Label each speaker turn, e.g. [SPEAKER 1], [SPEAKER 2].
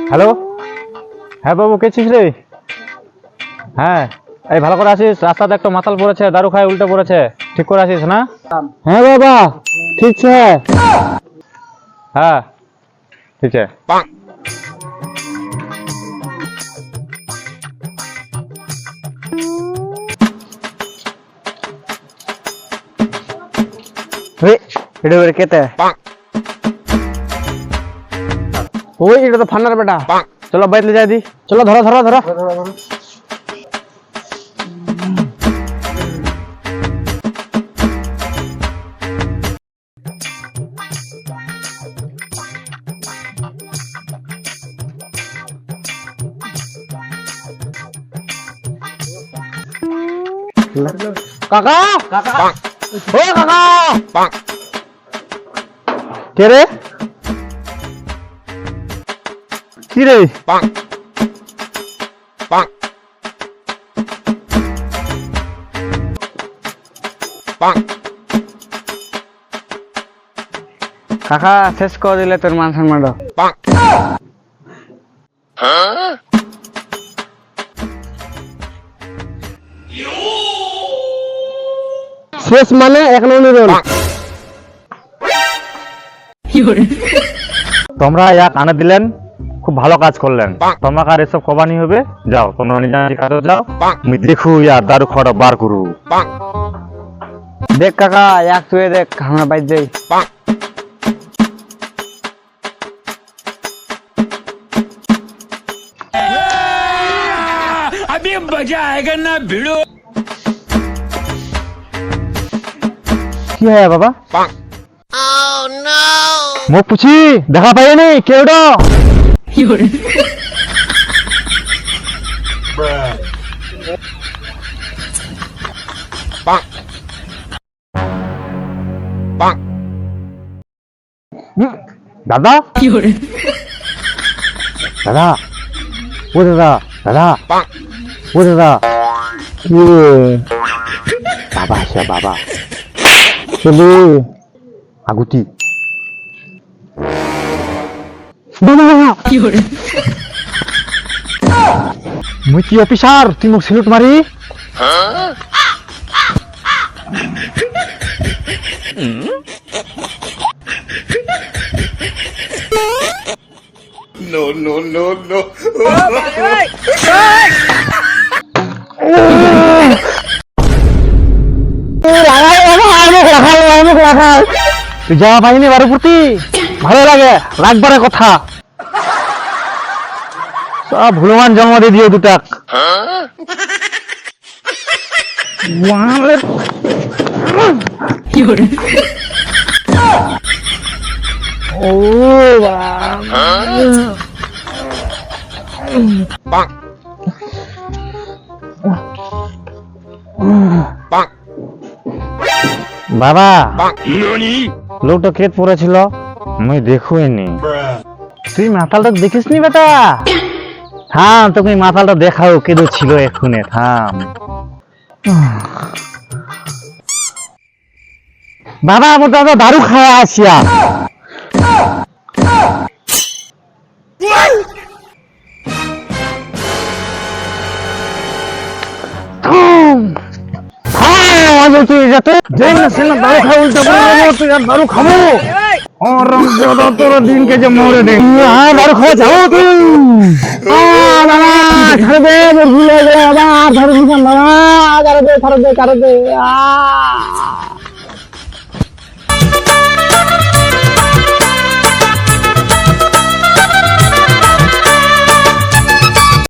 [SPEAKER 1] Hello, হ্যাঁ বাবু, কে ছিস রে? হ্যাঁ, এই ভালো করে আসিস, রাস্তাতে একটা মাতাল পড়েছে, দারু খায় উল্টে পড়েছে, ঠিক করে আসিস না? হ্যাঁ বাবা, ঠিক আছে। হ্যাঁ ঠিক আছে। এটা কেতে ওই, এটা তো ফান্নার বেটা। চলো বাইরে যাই দি, চলো ধরো ধরো ধরো। কাকা কাকা, ও কাকা, কে রে? কি রে? কাকা শেষ করে দিলে তোর মান সম্মান। শেষ মানে এক নম্বর। তোমরা ইয়া কানে দিলেন, খুব ভালো কাজ করলেন। তোমরা আর এসব কবানি হবে, যাও তোমরা নিজে কাজে যাও। আমি দেখু ইয়া দারু খাওয়া বার করু। দেখ কাকা, এক তুই দেখ, আমরা বাইর যাই। अभी मजा आएगा ना भिड़ो। কি হয় বাবা? মুখ পুছি দেখা পাইনি কেউটা। দাদা দাদা, ও দাদা দাদা, ও দাদা, কি বাবা আসা বাবা চলো আগুতি। মুই কি অফিসার, তুই মোক সিলুট মারি?
[SPEAKER 2] No, no, no, no.
[SPEAKER 1] তুই যাওয়া পাইনি বারো প্রতি, ভালো লাগে লাগবারে কথা। সব ভুলমান জন্ম দিয়ে দিও দুটাক। ও বাবা, লোকটা খেত পড়েছিল, আমি দেখুইনি। তুই মাতালটা দেখিস নি বেটা? থাম, তোকে মাতালটা দেখাও কেদো ছিল এক্ষুনে। থাম বাবা, আমার দাদা দারু খাওয়া আসিয়া। দারু খাবো দিনকে যে মরে দে, দারু খাওয়া যাবো তুই। ভুলে আবার